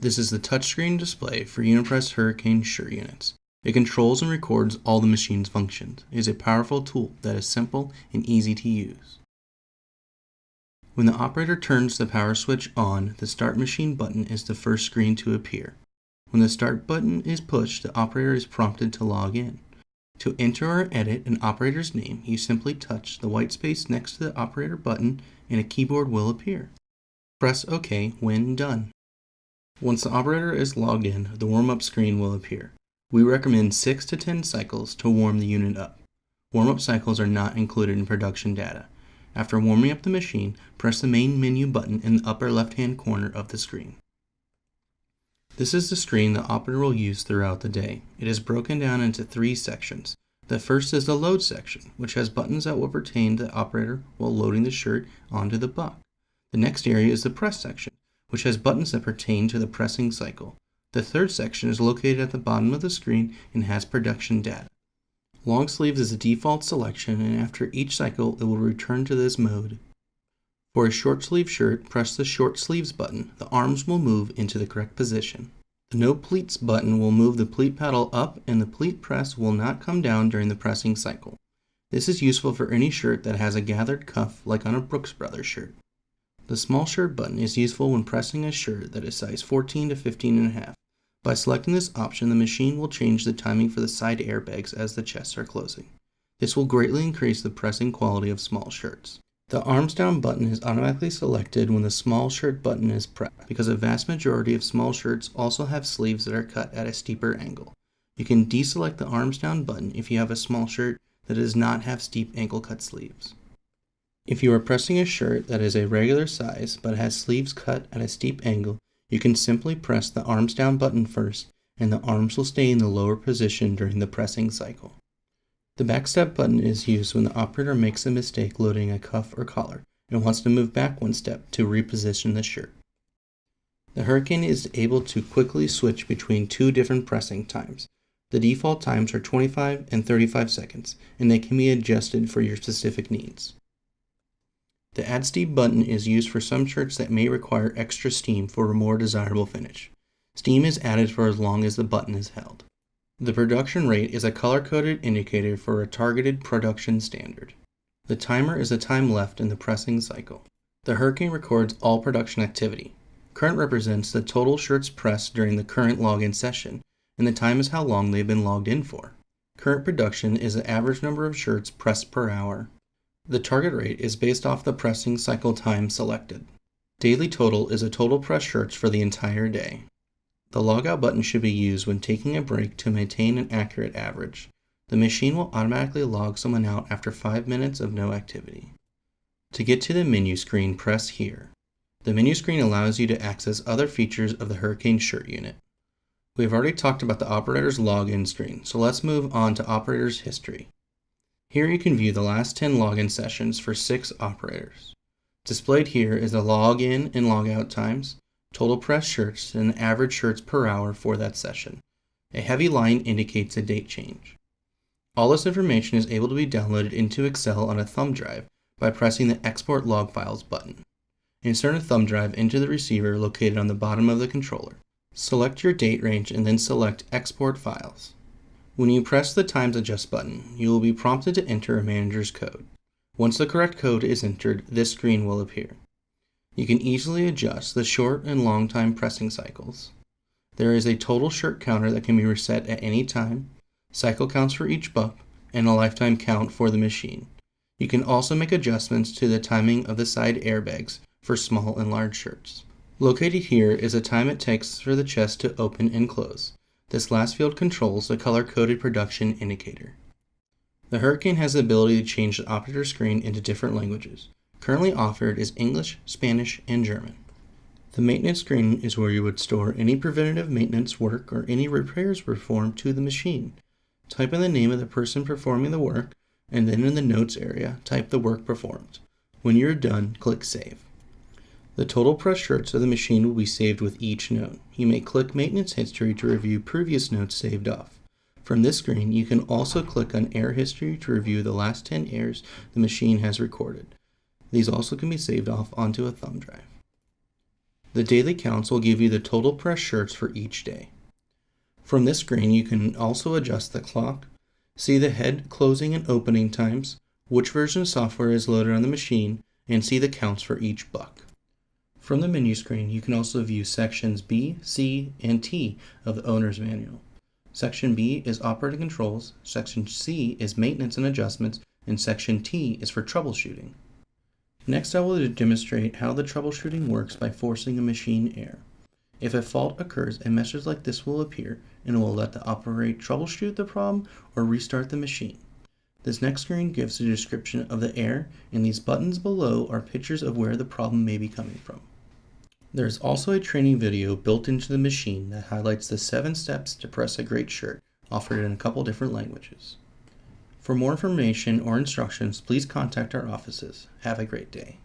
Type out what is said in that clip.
This is the touchscreen display for Unipress Hurricane shirt units. It controls and records all the machine's functions. It is a powerful tool that is simple and easy to use. When the operator turns the power switch on, the Start Machine button is the first screen to appear. When the Start button is pushed, the operator is prompted to log in. To enter or edit an operator's name, you simply touch the white space next to the operator button and a keyboard will appear. Press OK when done. Once the operator is logged in, the warm-up screen will appear. We recommend 6 to 10 cycles to warm the unit up. Warm-up cycles are not included in production data. After warming up the machine, press the main menu button in the upper left-hand corner of the screen. This is the screen the operator will use throughout the day. It is broken down into 3 sections. The first is the load section, which has buttons that will pertain to the operator while loading the shirt onto the buck. The next area is the press section, which has buttons that pertain to the pressing cycle. The third section is located at the bottom of the screen and has production data. Long sleeves is a default selection, and after each cycle it will return to this mode. For a short sleeve shirt, press the short sleeves button. The arms will move into the correct position. The no pleats button will move the pleat paddle up, and the pleat press will not come down during the pressing cycle. This is useful for any shirt that has a gathered cuff like on a Brooks Brothers shirt. The small shirt button is useful when pressing a shirt that is size 14 to 15.5. By selecting this option, the machine will change the timing for the side airbags as the chests are closing. This will greatly increase the pressing quality of small shirts. The arms down button is automatically selected when the small shirt button is pressed, because a vast majority of small shirts also have sleeves that are cut at a steeper angle. You can deselect the arms down button if you have a small shirt that does not have steep ankle cut sleeves. If you are pressing a shirt that is a regular size but has sleeves cut at a steep angle, you can simply press the arms down button first, and the arms will stay in the lower position during the pressing cycle. The backstep button is used when the operator makes a mistake loading a cuff or collar and wants to move back one step to reposition the shirt. The Hurricane is able to quickly switch between 2 different pressing times. The default times are 25 and 35 seconds, and they can be adjusted for your specific needs. The Add Steam button is used for some shirts that may require extra steam for a more desirable finish. Steam is added for as long as the button is held. The production rate is a color-coded indicator for a targeted production standard. The timer is the time left in the pressing cycle. The Hurricane records all production activity. Current represents the total shirts pressed during the current login session, and the time is how long they've been logged in for. Current production is the average number of shirts pressed per hour. The target rate is based off the pressing cycle time selected. Daily total is a total press shirts for the entire day. The logout button should be used when taking a break to maintain an accurate average. The machine will automatically log someone out after 5 minutes of no activity. To get to the menu screen, press here. The menu screen allows you to access other features of the Hurricane shirt unit. We have already talked about the operator's login screen, so let's move on to operator's history. Here you can view the last 10 login sessions for 6 operators. Displayed here is the login and logout times, total press shirts, and average shirts per hour for that session. A heavy line indicates a date change. All this information is able to be downloaded into Excel on a thumb drive by pressing the Export Log Files button. Insert a thumb drive into the receiver located on the bottom of the controller. Select your date range and then select Export Files. When you press the Times Adjust button, you will be prompted to enter a manager's code. Once the correct code is entered, this screen will appear. You can easily adjust the short and long time pressing cycles. There is a total shirt counter that can be reset at any time, cycle counts for each buck, and a lifetime count for the machine. You can also make adjustments to the timing of the side airbags for small and large shirts. Located here is the time it takes for the chest to open and close. This last field controls the color-coded production indicator. The Hurricane has the ability to change the operator screen into different languages. Currently offered is English, Spanish, and German. The maintenance screen is where you would store any preventative maintenance work or any repairs performed to the machine. Type in the name of the person performing the work, and then in the notes area, type the work performed. When you're done, click Save. The total press shirts of the machine will be saved with each note. You may click Maintenance History to review previous notes saved off. From this screen, you can also click on Air History to review the last 10 airs the machine has recorded. These also can be saved off onto a thumb drive. The daily counts will give you the total press shirts for each day. From this screen, you can also adjust the clock, see the head closing and opening times, which version of software is loaded on the machine, and see the counts for each buck. From the menu screen, you can also view sections B, C, and T of the owner's manual. Section B is operating controls, Section C is maintenance and adjustments, and Section T is for troubleshooting. Next, I will demonstrate how the troubleshooting works by forcing a machine error. If a fault occurs, a message like this will appear and it will let the operator troubleshoot the problem or restart the machine. This next screen gives a description of the error, and these buttons below are pictures of where the problem may be coming from. There is also a training video built into the machine that highlights the 7 steps to press a great shirt, offered in a couple different languages. For more information or instructions, please contact our offices. Have a great day.